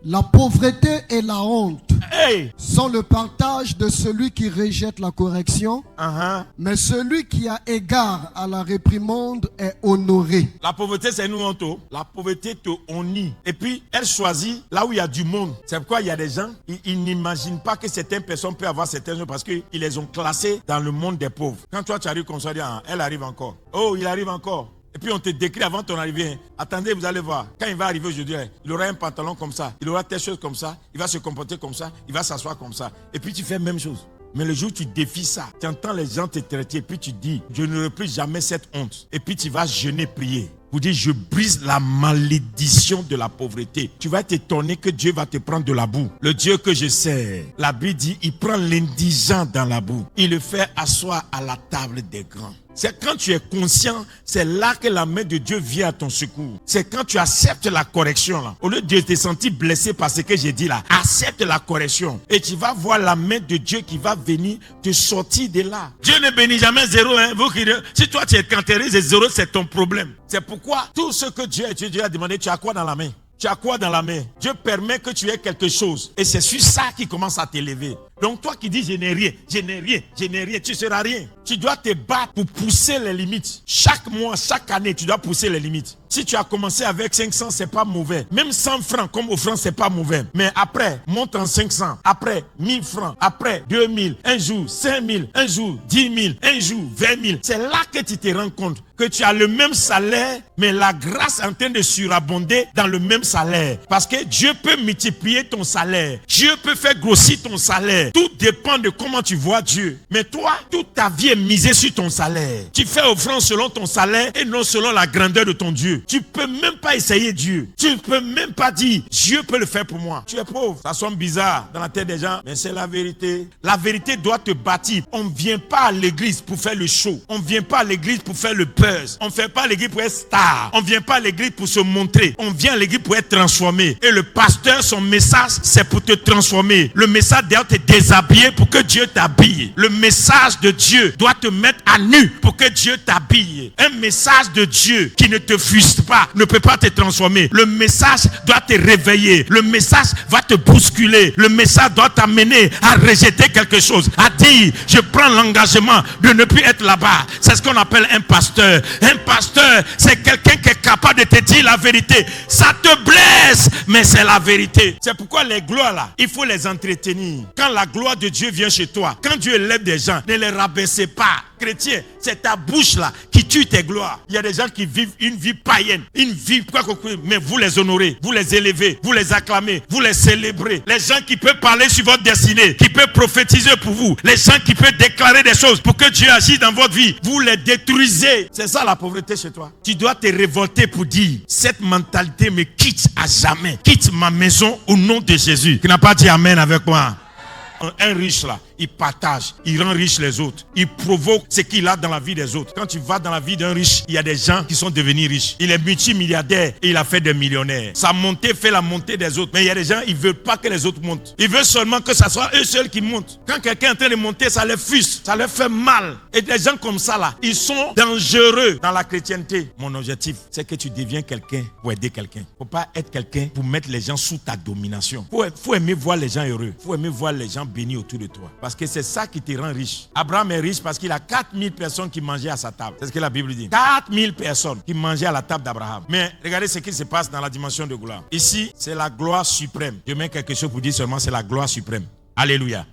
La pauvreté et la honte sont le partage de celui qui rejette la correction, mais celui qui a égard à la réprimande est honoré. La pauvreté, c'est une honte. La pauvreté te honnie. Et puis, elle choisit là où il y a du monde. C'est pourquoi il y a des gens, ils n'imaginent pas que certaines personnes peuvent avoir certaines choses parce qu'ils les ont classées dans le monde des pauvres. Quand toi, tu arrives comme ça, elle arrive encore. Oh, il arrive encore. Et puis on te décrit avant ton arrivée. Attendez, vous allez voir. Quand il va arriver aujourd'hui, il aura un pantalon comme ça. Il aura telle chose comme ça. Il va se comporter comme ça. Il va s'asseoir comme ça. Et puis tu fais la même chose. Mais le jour où tu défies ça, tu entends les gens te traiter. Et puis tu dis, je n'aurai plus jamais cette honte. Et puis tu vas jeûner, prier. Vous dites, je brise la malédiction de la pauvreté. Tu vas t'étonner que Dieu va te prendre de la boue. Le Dieu que je sers, la Bible dit, il prend l'indigent dans la boue. Il le fait asseoir à la table des grands. C'est quand tu es conscient, c'est là que la main de Dieu vient à ton secours. C'est quand tu acceptes la correction là. Au lieu de te sentir blessé par ce que j'ai dit là, accepte la correction. Et tu vas voir la main de Dieu qui va venir te sortir de là. Dieu ne bénit jamais zéro. Si toi tu es cantérisé zéro, c'est ton problème. C'est pourquoi tout ce que Dieu a demandé, tu as quoi dans la main? Tu as quoi dans la main? Dieu permet que tu aies quelque chose. Et c'est sur ça qu'il commence à t'élever. Donc toi qui dis je n'ai rien, tu ne seras rien. Tu dois te battre pour pousser les limites. Chaque mois, chaque année, tu dois pousser les limites. Si tu as commencé avec 500, c'est pas mauvais. Même 100 francs comme offrande, c'est pas mauvais. Mais après, monte en 500. Après, 1000 francs. Après, 2000. Un jour, 5000. Un jour, 10 000. Un jour, 20 000. C'est là que tu te rends compte que tu as le même salaire, mais la grâce est en train de surabonder dans le même salaire. Parce que Dieu peut multiplier ton salaire. Dieu peut faire grossir ton salaire. Tout dépend de comment tu vois Dieu. Mais toi, toute ta vie est misée sur ton salaire. Tu fais offrande selon ton salaire et non selon la grandeur de ton Dieu. Tu peux même pas essayer Dieu. Tu peux même pas dire, Dieu peut le faire pour moi. Tu es pauvre. Ça sonne bizarre dans la tête des gens, mais c'est la vérité. La vérité doit te bâtir. On ne vient pas à l'église pour faire le show. On ne vient pas à l'église pour faire le buzz. On ne fait pas à l'église pour être star. On ne vient pas à l'église pour se montrer. On vient à l'église pour être transformé. Et le pasteur, son message, c'est pour te transformer. Le message doit te déshabiller pour que Dieu t'habille. Le message de Dieu doit te mettre à nu pour que Dieu t'habille. Un message de Dieu qui ne te frustre pas, ne peut pas te transformer. Le message doit te réveiller. Le message va te bousculer. Le message doit t'amener à rejeter quelque chose. À dire, je prends l'engagement de ne plus être là-bas. C'est ce qu'on appelle un pasteur. Un pasteur, c'est quelqu'un qui est capable de te dire la vérité. Ça te blesse, mais c'est la vérité. C'est pourquoi les gloires là, il faut les entretenir. Quand la gloire de Dieu vient chez toi, quand Dieu élève des gens, ne les rabaissez pas. Chrétien, c'est ta bouche là qui tue tes gloires. Il y a des gens qui vivent une vie païenne, une vie, mais vous les honorez, vous les élevez, vous les acclamez, vous les célébrez. Les gens qui peuvent parler sur votre destinée, qui peuvent prophétiser pour vous, les gens qui peuvent déclarer des choses pour que Dieu agisse dans votre vie, vous les détruisez. C'est ça la pauvreté chez toi. Tu dois te révolter pour dire, cette mentalité me quitte à jamais. Quitte ma maison au nom de Jésus. Qui n'a pas dit amen avec moi? Un riche là, il partage, il rend riche les autres, il provoque ce qu'il a dans la vie des autres. Quand tu vas dans la vie d'un riche, il y a des gens qui sont devenus riches. Il est multimilliardaire et il a fait des millionnaires. Sa montée fait la montée des autres. Mais il y a des gens, ils ne veulent pas que les autres montent. Ils veulent seulement que ce soit eux seuls qui montent. Quand quelqu'un est en train de monter, ça les frustre, ça leur fait mal. Et des gens comme ça là, ils sont dangereux dans la chrétienté. Mon objectif, c'est que tu deviens quelqu'un pour aider quelqu'un. Il ne faut pas être quelqu'un pour mettre les gens sous ta domination. Il faut aimer voir les gens heureux. Il faut aimer voir les gens bénis autour de toi. Parce que c'est ça qui te rend riche. Abraham est riche parce qu'il a 4000 personnes qui mangeaient à sa table. C'est ce que la Bible dit. 4000 personnes qui mangeaient à la table d'Abraham. Mais regardez ce qui se passe dans la dimension de gloire. Ici, c'est la gloire suprême. Je mets quelque chose pour dire seulement, c'est la gloire suprême. Alléluia.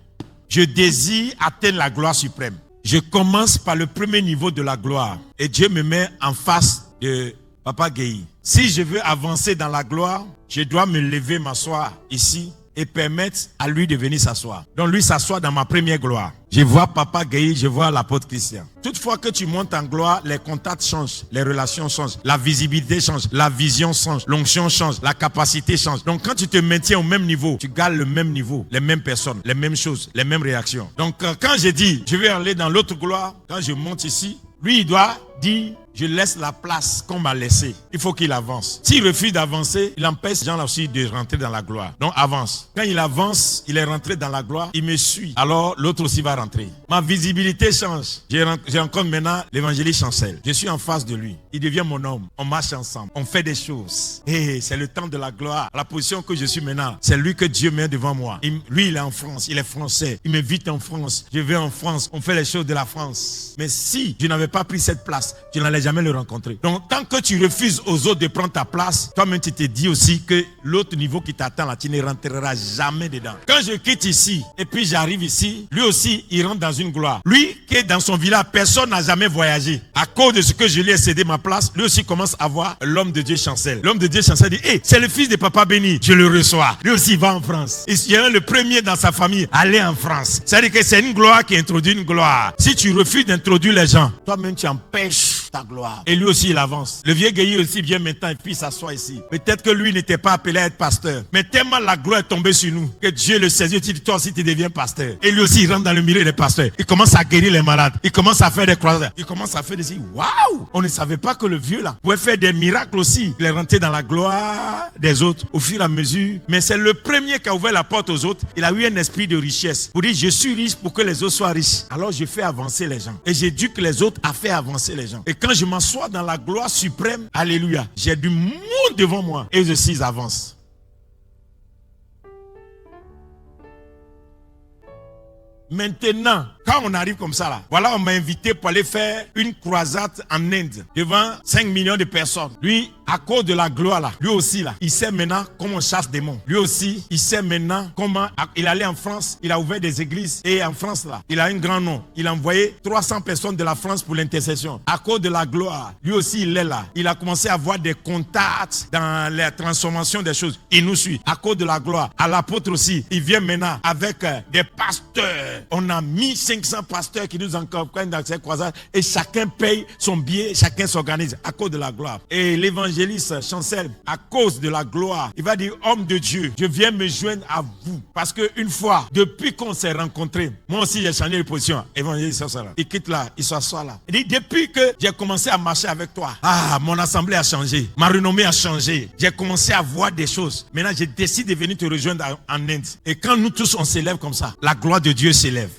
Je désire atteindre la gloire suprême. Je commence par le premier niveau de la gloire. Et Dieu me met en face de Papa Gueye. Si je veux avancer dans la gloire, je dois me lever, m'asseoir ici et permettre à lui de venir s'asseoir. Donc lui s'assoit dans ma première gloire. Je vois Papa Gueye, je vois l'apôtre Christian. Toutefois que tu montes en gloire, les contacts changent, les relations changent, la visibilité change, la vision change, l'onction change, la capacité change. Donc quand tu te maintiens au même niveau, tu gardes le même niveau, les mêmes personnes, les mêmes choses, les mêmes réactions. Donc quand je dis, je vais aller dans l'autre gloire, quand je monte ici, lui il doit dire je laisse la place qu'on m'a laissée. Il faut qu'il avance. S'il refuse d'avancer, il empêche les gens là aussi de rentrer dans la gloire. Donc avance. Quand il avance, il est rentré dans la gloire, il me suit. Alors l'autre aussi va rentrer. Ma visibilité change. Je rencontre maintenant l'évangéliste Chancel. Je suis en face de lui. Il devient mon homme. On marche ensemble. On fait des choses. Et c'est le temps de la gloire. La position que je suis maintenant, c'est lui que Dieu met devant moi. Lui, il est en France. Il est français. Il m'invite en France. Je vais en France. On fait les choses de la France. Mais si je n'avais pas pris cette place, je n'allais jamais le rencontrer. Donc, tant que tu refuses aux autres de prendre ta place, toi-même, tu te dis aussi que l'autre niveau qui t'attend là, tu ne rentreras jamais dedans. Quand je quitte ici, et puis j'arrive ici, lui aussi, il rentre dans une gloire. Lui, qui est dans son village, personne n'a jamais voyagé. À cause de ce que je lui ai cédé ma place, lui aussi commence à voir l'homme de Dieu Chancel. L'homme de Dieu Chancel dit, hey, c'est le fils de Papa Béni, je le reçois. Lui aussi, il va en France. Il est le premier dans sa famille à aller en France. C'est-à-dire que c'est une gloire qui introduit une gloire. Si tu refuses d'introduire les gens, toi-même, tu empêches ta gloire. Et lui aussi, il avance. Le vieux Guéhi aussi vient maintenant et puis s'assoit ici. Peut-être que lui n'était pas appelé à être pasteur. Mais tellement la gloire est tombée sur nous que Dieu le saisit. Il dit, toi aussi, tu deviens pasteur. Et lui aussi, il rentre dans le milieu des pasteurs. Il commence à guérir les malades. Il commence à faire des croisades. Il commence à faire des... Waouh! On ne savait pas que le vieux là pouvait faire des miracles aussi. Il est rentré dans la gloire des autres au fur et à mesure. Mais c'est le premier qui a ouvert la porte aux autres. Il a eu un esprit de richesse. Pour dire, je suis riche pour que les autres soient riches. Alors je fais avancer les gens. Et j'éduque les autres à faire avancer les gens. Et quand je m'assois dans la gloire suprême, alléluia, j'ai du monde devant moi. Et je suis avance. Maintenant, quand on arrive comme ça là, voilà, on m'a invité pour aller faire une croisade en Inde devant 5 millions de personnes. Lui, à cause de la gloire là, lui aussi là, il sait maintenant comment on chasse des démons. Lui aussi, il sait maintenant comment il allait en France, il a ouvert des églises et en France là, il a un grand nom. Il a envoyé 300 personnes de la France pour l'intercession. À cause de la gloire, lui aussi il est là. Il a commencé à avoir des contacts dans la transformation des choses. Il nous suit. À cause de la gloire, à l'apôtre aussi, il vient maintenant avec des pasteurs. On a 1500 pasteurs qui nous accompagnent dans ces croisades et chacun paye son billet, chacun s'organise à cause de la gloire. Et l'évangéliste Chancel, à cause de la gloire, il va dire, homme de Dieu, je viens me joindre à vous. Parce qu'une fois, depuis qu'on s'est rencontrés, moi aussi j'ai changé de position. Évangéliste Chancel, il quitte là, il s'assoit là. Il dit, depuis que j'ai commencé à marcher avec toi, mon assemblée a changé, ma renommée a changé. J'ai commencé à voir des choses. Maintenant, j'ai décidé de venir te rejoindre en Inde. Et quand nous tous on s'élève comme ça, la gloire de Dieu s'élève.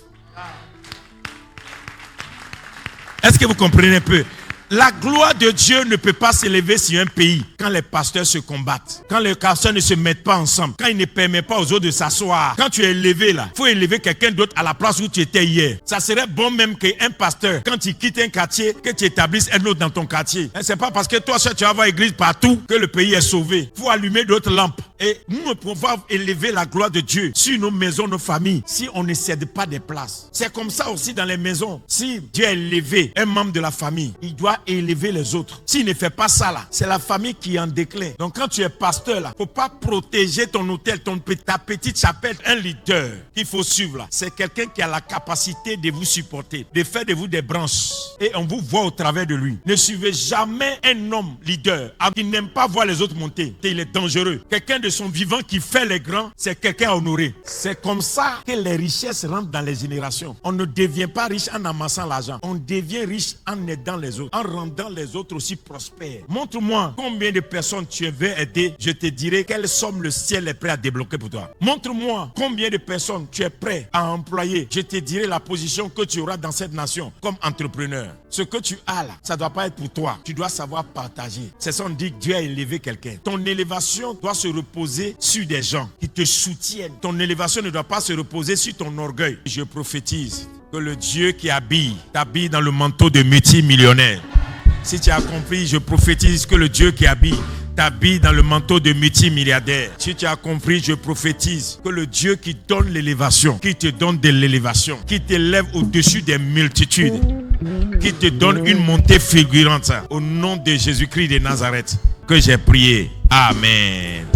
Est-ce que vous comprenez un peu? La gloire de Dieu ne peut pas s'élever sur un pays quand les pasteurs se combattent, quand les pasteurs ne se mettent pas ensemble, quand ils ne permettent pas aux autres de s'asseoir. Quand tu es élevé là, il faut élever quelqu'un d'autre à la place où tu étais hier. Ça serait bon même qu'un pasteur, quand il quitte un quartier, que tu établisses un autre dans ton quartier. C'est pas parce que toi seul tu vas avoir église partout que le pays est sauvé. Il faut allumer d'autres lampes. Et nous ne pouvons pas élever la gloire de Dieu sur nos maisons, nos familles, si on ne cède pas des places. C'est comme ça aussi dans les maisons. Si Dieu a élevé un membre de la famille, il doit élever les autres. S'il ne fait pas ça là, c'est la famille qui est en déclin. Donc quand tu es pasteur là, faut pas protéger ton hôtel, ta petite chapelle. Un leader qu'il faut suivre là, c'est quelqu'un qui a la capacité de vous supporter, de faire de vous des branches. Et on vous voit au travers de lui. Ne suivez jamais un homme leader qui n'aime pas voir les autres monter. Il est dangereux. Quelqu'un de son vivant qui fait les grands, c'est quelqu'un à honorer. C'est comme ça que les richesses rentrent dans les générations. On ne devient pas riche en amassant l'argent. On devient riche en aidant les autres, en rendant les autres aussi prospères. Montre-moi combien de personnes tu veux aider. Je te dirai quelle somme le ciel est prêt à débloquer pour toi. Montre-moi combien de personnes tu es prêt à employer. Je te dirai la position que tu auras dans cette nation comme entrepreneur. Ce que tu as là, ça ne doit pas être pour toi. Tu dois savoir partager. C'est ça, on dit que Dieu a élevé quelqu'un. Ton élévation doit se reposer sur des gens qui te soutiennent. Ton élévation ne doit pas se reposer sur ton orgueil. Je prophétise que le Dieu qui t'habille dans le manteau de multimillionnaire. Si tu as compris, je prophétise que le Dieu qui t'habille dans le manteau de multimilliardaire. Si tu as compris, je prophétise que le Dieu qui donne l'élévation, qui te donne de l'élévation, qui t'élève au-dessus des multitudes, qui te donne une montée fulgurante, au nom de Jésus-Christ de Nazareth, que j'ai prié. Amen.